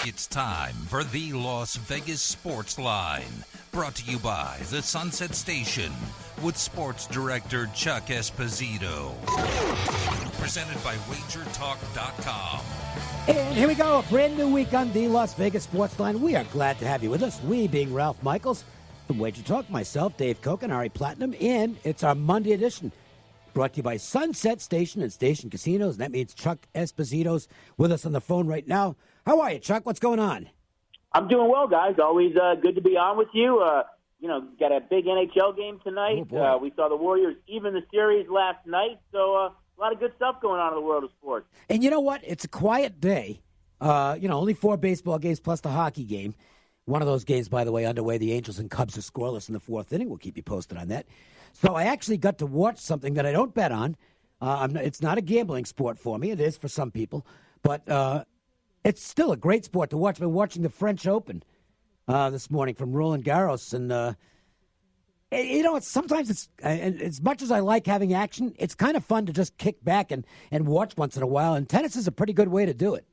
It's time for the Las Vegas Sports Line, brought to you by the Sunset Station with sports director Chuck Esposito. Presented by WagerTalk.com. And here we go, a brand new week on the Las Vegas Sports Line. We are glad to have you with us. We being Ralph Michaels from WagerTalk, myself, Dave Cokin, Ari Platinum, and it's our Monday edition. Brought to you by Sunset Station and Station Casinos. And that means Chuck Esposito's with us on the phone right now. How are you, Chuck? What's going on? I'm doing well, guys. Always good to be on with you. Got a big NHL game tonight. Oh, we saw the Warriors even the series last night. So a lot of good stuff going on in the world of sports. And you know what? It's a quiet day. Only 4 baseball games plus the hockey game. One of those games, by the way, underway. The Angels and Cubs are scoreless in the 4th inning. We'll keep you posted on that. So I actually got to watch something that I don't bet on. It's not a gambling sport for me. It is for some people. But it's still a great sport to watch. I've been watching the French Open this morning from Roland Garros. And, sometimes it's as much as I like having action, it's kind of fun to just kick back and watch once in a while. And tennis is a pretty good way to do it.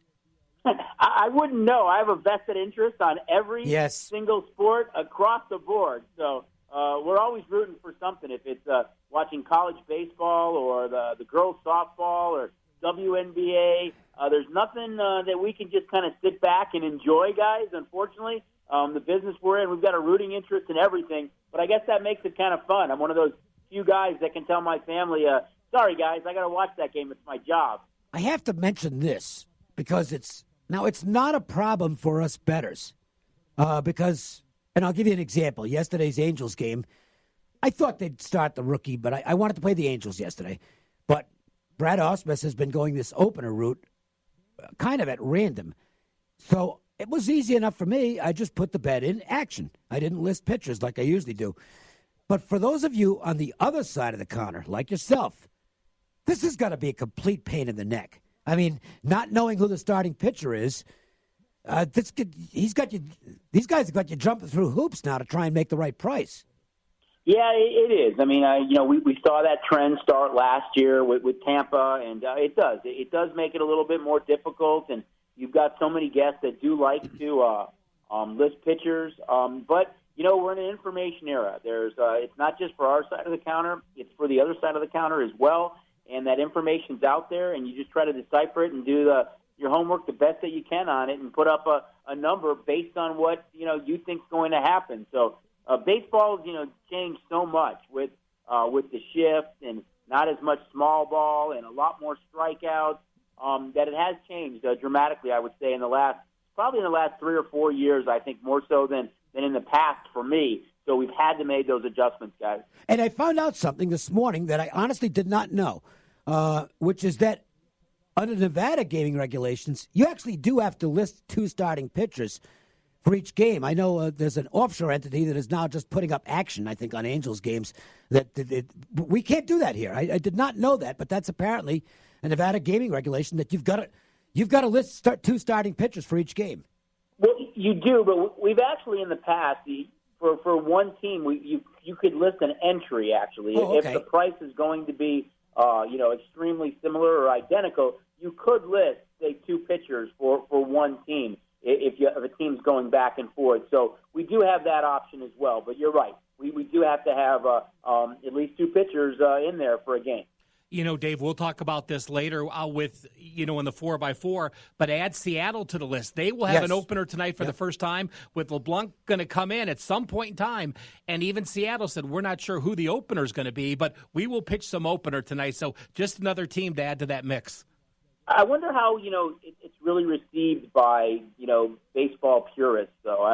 I wouldn't know. I have a vested interest on every single sport across the board. So we're always rooting for something. If it's watching college baseball or the girls softball or WNBA, there's nothing that we can just kind of sit back and enjoy, guys. Unfortunately, the business we're in, we've got a rooting interest in everything. But I guess that makes it kind of fun. I'm one of those few guys that can tell my family, sorry, guys, I got to watch that game. It's my job. I have to mention this because it's not a problem for us bettors because, and I'll give you an example. Yesterday's Angels game, I thought they'd start the rookie, but I wanted to play the Angels yesterday. But Brad Ausmus has been going this opener route kind of at random. So it was easy enough for me. I just put the bet in action. I didn't list pitchers like I usually do. But for those of you on the other side of the counter, like yourself, this has got to be a complete pain in the neck. I mean, not knowing who the starting pitcher is, these guys have got you jumping through hoops now to try and make the right price. Yeah, it is. I mean, we saw that trend start last year with Tampa, and it does. It does make it a little bit more difficult, and you've got so many guests that do like to list pitchers. But, we're in an information era. It's not just for our side of the counter. It's for the other side of the counter as well, and that information's out there, and you just try to decipher it and do your homework the best that you can on it and put up a number based on what, you think's going to happen. So, baseball's, changed so much with the shift and not as much small ball and a lot more strikeouts that it has changed dramatically, I would say, probably in the last 3 or 4 years, I think, more so than in the past for me. So we've had to make those adjustments, guys. And I found out something this morning that I honestly did not know, which is that under Nevada gaming regulations, you actually do have to list 2 starting pitchers for each game. I know there's an offshore entity that is now just putting up action, I think, on Angels games. We can't do that here. I did not know that, but that's apparently a Nevada gaming regulation that you've got to list 2 starting pitchers for each game. Well, you do, but we've actually in the past, for one team, you could list an entry, actually. Oh, okay. If the price is going to be extremely similar or identical, you could list, say, 2 pitchers for one team. If a team's going back and forth. So we do have that option as well. But you're right. We do have to have at least 2 pitchers in there for a game. Dave, we'll talk about this later with, in the 4x4, but add Seattle to the list. They will have an opener tonight for the first time with LeBlanc going to come in at some point in time. And even Seattle said, we're not sure who the opener is going to be, but we will pitch some opener tonight. So just another team to add to that mix. I wonder how, it's really received by, baseball purists. So,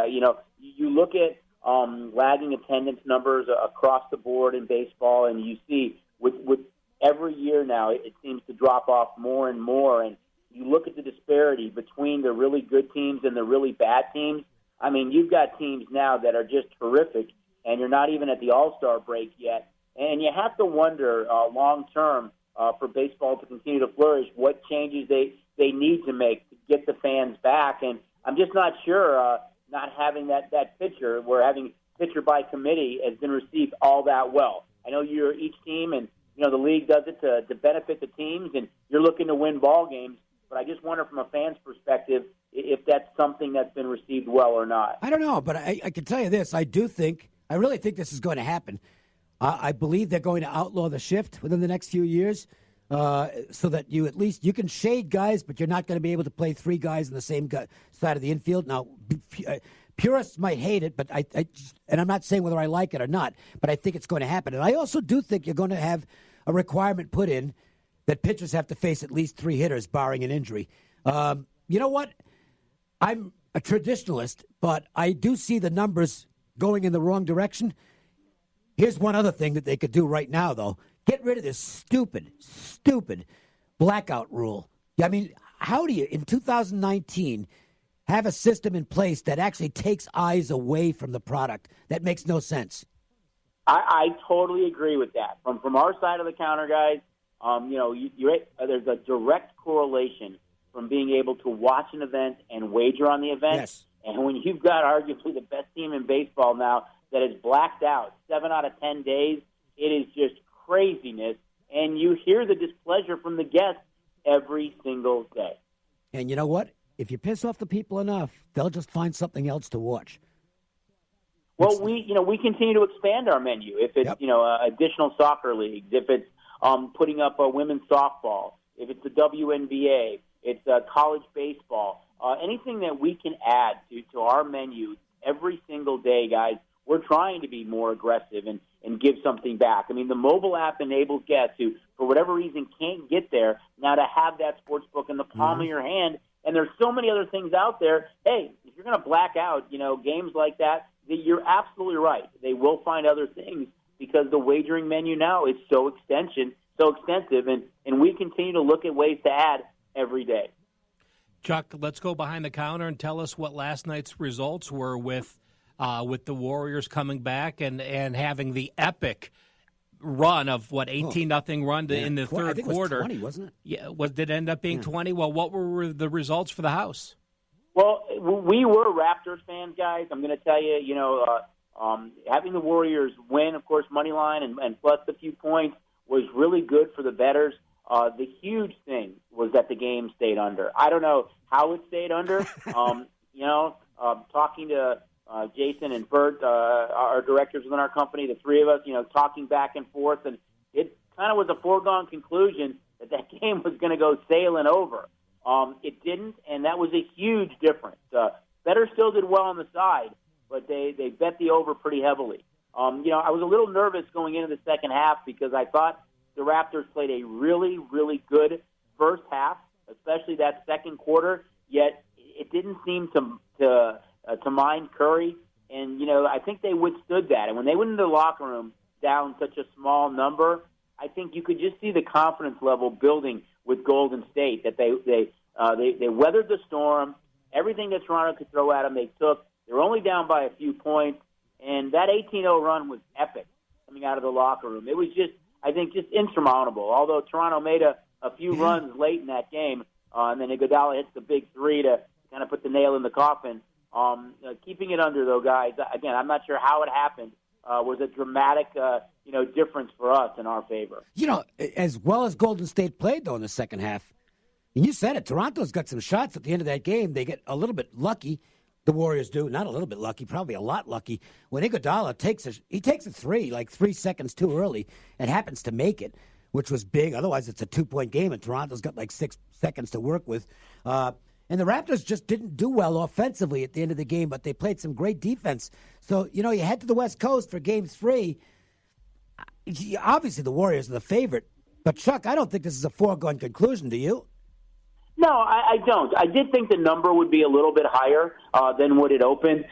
you look at lagging attendance numbers across the board in baseball, and you see with every year now it seems to drop off more and more. And you look at the disparity between the really good teams and the really bad teams. I mean, you've got teams now that are just terrific, and you're not even at the All-Star break yet. And you have to wonder long-term, for baseball to continue to flourish, what changes they need to make to get the fans back. And I'm just not sure not having that pitcher, where having pitcher by committee has been received all that well. I know you're each team, and the league does it to benefit the teams, and you're looking to win ball games. But I just wonder from a fan's perspective, if that's something that's been received well or not. I don't know, but I can tell you this. I really think this is going to happen. I believe they're going to outlaw the shift within the next few years so that you can shade guys, but you're not going to be able to play three guys on the same side of the infield. Now, purists might hate it, but and I'm not saying whether I like it or not, but I think it's going to happen. And I also do think you're going to have a requirement put in that pitchers have to face at least three hitters, barring an injury. You know what? I'm a traditionalist, but I do see the numbers going in the wrong direction. Here's one other thing that they could do right now, though. Get rid of this stupid blackout rule. I mean, how do you, in 2019, have a system in place that actually takes eyes away from the product? That makes no sense. I totally agree with that. From our side of the counter, guys, there's a direct correlation from being able to watch an event and wager on the event. Yes. And when you've got arguably the best team in baseball now that is blacked out 7 out of 10 days, it is just craziness. And you hear the displeasure from the guests every single day. And you know what? If you piss off the people enough, they'll just find something else to watch. Well, we continue to expand our menu. If it's additional soccer leagues, if it's putting up a women's softball, if it's the WNBA, it's college baseball, anything that we can add to our menu every single day, guys. We're trying to be more aggressive and give something back. I mean, the mobile app enables guests who, for whatever reason, can't get there now to have that sports book in the palm of your hand. And there's so many other things out there. Hey, if you're going to black out, games like that, you're absolutely right. They will find other things because the wagering menu now is so extensive, and we continue to look at ways to add every day. Chuck, let's go behind the counter and tell us what last night's results were with the Warriors coming back and having the epic run of 18-0 run in the third quarter. It was 20, wasn't it? Yeah, did it end up being 20? Well, what were the results for the house? Well, we were Raptors fans, guys. I'm going to tell you, having the Warriors win, of course, money line and plus a few points was really good for the bettors. The huge thing was that the game stayed under. I don't know how it stayed under. Talking to Jason and Bert, our directors within our company, the three of us, talking back and forth, and it kind of was a foregone conclusion that game was going to go sailing over. It didn't, and that was a huge difference. Bettors still did well on the side, but they bet the over pretty heavily. I was a little nervous going into the second half because I thought the Raptors played a really, really good first half, especially that second quarter, yet it didn't seem to mind Curry. And, I think they withstood that. And when they went into the locker room down such a small number, I think you could just see the confidence level building with Golden State, that they weathered the storm. Everything that Toronto could throw at them, they took. They were only down by a few points. And that 18-0 run was epic coming out of the locker room. It was just insurmountable. Although Toronto made a few runs late in that game, and then Iguodala hits the big three to kind of put the nail in the coffin. Keeping it under, though, guys, again, I'm not sure how it happened, was a dramatic difference for us in our favor. As well as Golden State played, though, in the second half, and you said it, Toronto's got some shots at the end of that game. They get a little bit lucky. The Warriors do. Not a little bit lucky, probably a lot lucky. When Iguodala takes a three, like 3 seconds too early, and happens to make it, which was big. Otherwise, it's a 2-point game, and Toronto's got like 6 seconds to work with. And the Raptors just didn't do well offensively at the end of the game, but they played some great defense. So, you head to the West Coast for Game 3. Obviously, the Warriors are the favorite. But, Chuck, I don't think this is a foregone conclusion, do you? No, I don't. I did think the number would be a little bit higher than what it opened,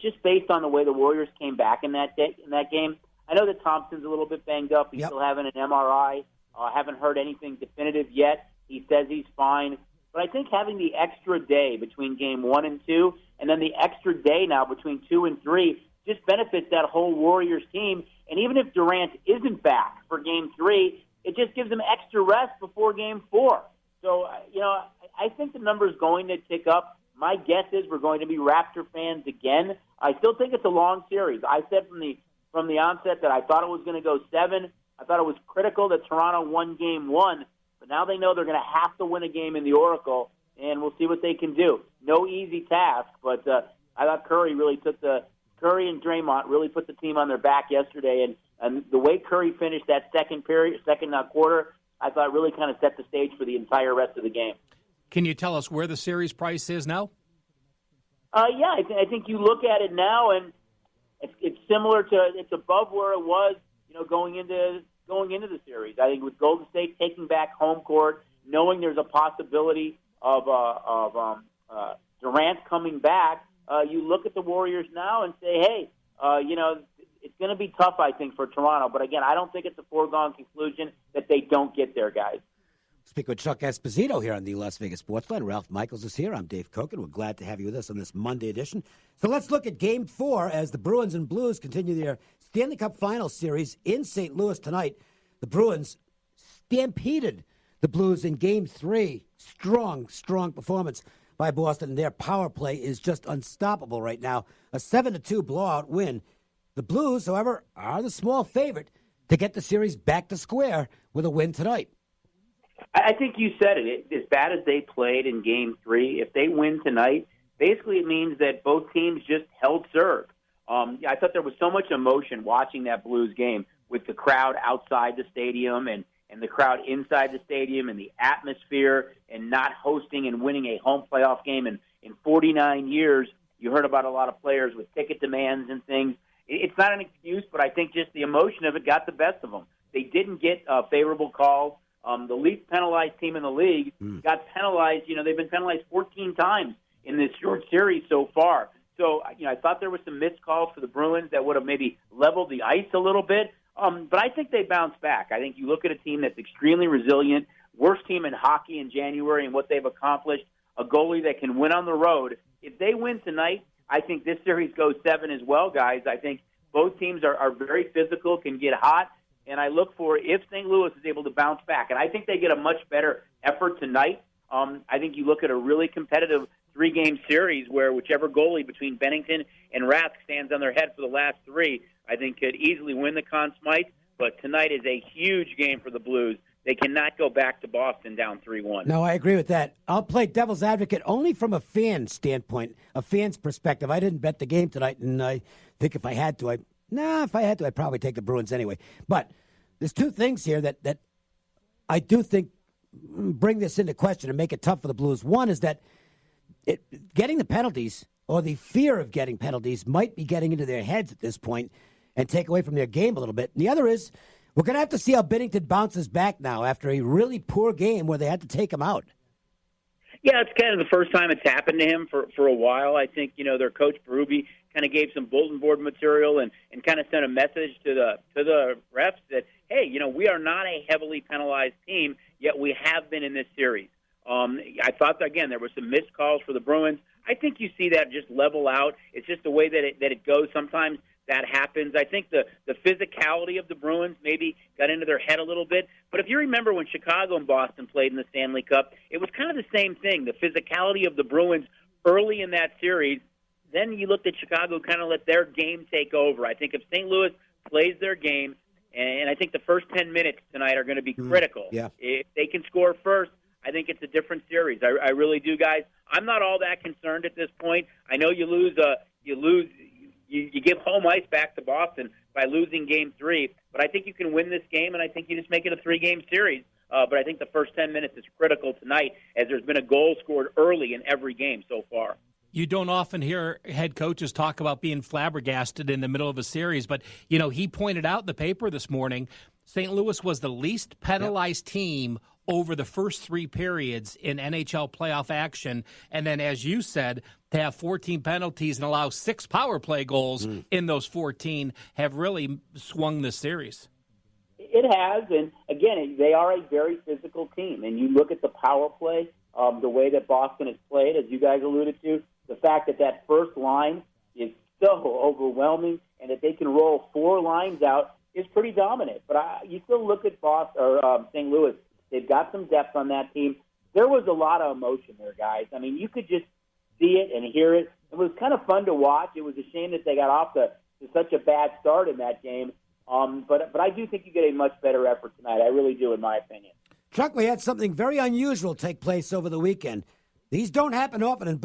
just based on the way the Warriors came back in that game. I know that Thompson's a little bit banged up. He's still having an MRI. Haven't heard anything definitive yet. He says he's fine. But I think having the extra day between Game 1 and 2, and then the extra day now between 2 and 3, just benefits that whole Warriors team. And even if Durant isn't back for Game 3, it just gives them extra rest before Game 4. So, I think the number is going to tick up. My guess is we're going to be Raptor fans again. I still think it's a long series. I said from the onset that I thought it was going to go 7. I thought it was critical that Toronto won Game 1, but now they know they're going to have to win a game in the Oracle and we'll see what they can do. No easy task, but I thought Curry and Draymond really put the team on their back yesterday, and the way Curry finished that second quarter, I thought really kind of set the stage for the entire rest of the game. Can you tell us where the series price is now? Yeah, I think you look at it now, and it's similar to, it's above where it was, going into the series. I think with Golden State taking back home court, knowing there's a possibility of Durant coming back, you look at the Warriors now and say, hey, it's going to be tough, I think, for Toronto. But again, I don't think it's a foregone conclusion that they don't get there, guys. Speak with Chuck Esposito here on the Las Vegas Sportsline. Ralph Michaels is here. I'm Dave Cokin. We're glad to have you with us on this Monday edition. So let's look at Game 4 as the Bruins and Blues continue their Stanley Cup Finals series in St. Louis tonight. The Bruins stampeded the Blues in Game 3. Strong performance by Boston, and their power play is just unstoppable right now. A 7-2 blowout win. The Blues, however, are the small favorite to get the series back to square with a win tonight. I think you said it. As bad as they played in Game 3, if they win tonight, basically it means that both teams just held serve. I thought there was so much emotion watching that Blues game with the crowd outside the stadium and the crowd inside the stadium and the atmosphere and not hosting and winning a home playoff game in 49 years. You heard about a lot of players with ticket demands and things. It's not an excuse, but I think just the emotion of it got the best of them. They didn't get favorable calls. The least penalized team in the league got penalized. They've been penalized 14 times in this short series so far. So, I thought there was some missed calls for the Bruins that would have maybe leveled the ice a little bit. But I think they bounced back. I think you look at a team that's extremely resilient, worst team in hockey in January and what they've accomplished, a goalie that can win on the road. If they win tonight, I think this series goes 7 as well, guys. I think both teams are very physical, can get hot. And I look for if St. Louis is able to bounce back. And I think they get a much better effort tonight. I think you look at a really competitive 3-game series where whichever goalie between Bennington and Rath stands on their head for the last 3, I think could easily win the Conn Smythe. But tonight is a huge game for the Blues. They cannot go back to Boston down 3-1. No, I agree with that. I'll play devil's advocate only from a fan standpoint, a fan's perspective. I didn't bet the game tonight, and I think if I had to, I'd probably take the Bruins anyway. But there's 2 things here that I do think bring this into question and make it tough for the Blues. One is that getting the penalties or the fear of getting penalties might be getting into their heads at this point and take away from their game a little bit. And the other is we're going to have to see how Binnington bounces back now after a really poor game where they had to take him out. Yeah, it's kind of the first time it's happened to him for a while. I think, their coach, Berube, kind of gave some bulletin board material and kind of sent a message to the refs that, hey, we are not a heavily penalized team, yet we have been in this series. I thought, again, there were some missed calls for the Bruins. I think you see that just level out. It's just the way that it goes. Sometimes that happens. I think the physicality of the Bruins maybe got into their head a little bit. But if you remember when Chicago and Boston played in the Stanley Cup, it was kind of the same thing, the physicality of the Bruins early in that series. Then you looked at Chicago kind of let their game take over. I think if St. Louis plays their game, and I think the first 10 minutes tonight are going to be critical. Yeah. If they can score first, I think it's a different series. I really do, guys. I'm not all that concerned at this point. I know you give home ice back to Boston by losing Game 3, but I think you can win this game, and I think you just make it a 3-game series. But I think the first 10 minutes is critical tonight, as there's been a goal scored early in every game so far. You don't often hear head coaches talk about being flabbergasted in the middle of a series, but, he pointed out in the paper this morning, St. Louis was the least penalized team over the first 3 periods in NHL playoff action. And then, as you said, to have 14 penalties and allow 6 power play goals in those 14 have really swung this series. It has, and again, they are a very physical team. And you look at the power play, the way that Boston has played, as you guys alluded to, the fact that first line is so overwhelming and that they can roll 4 lines out is pretty dominant. But you still look at St. Louis. They've got some depth on that team. There was a lot of emotion there, guys. I mean, you could just see it and hear it. It was kind of fun to watch. It was a shame that they got off to such a bad start in that game. But I do think you get a much better effort tonight. I really do, in my opinion. Chuck, we had something very unusual take place over the weekend. These don't happen often in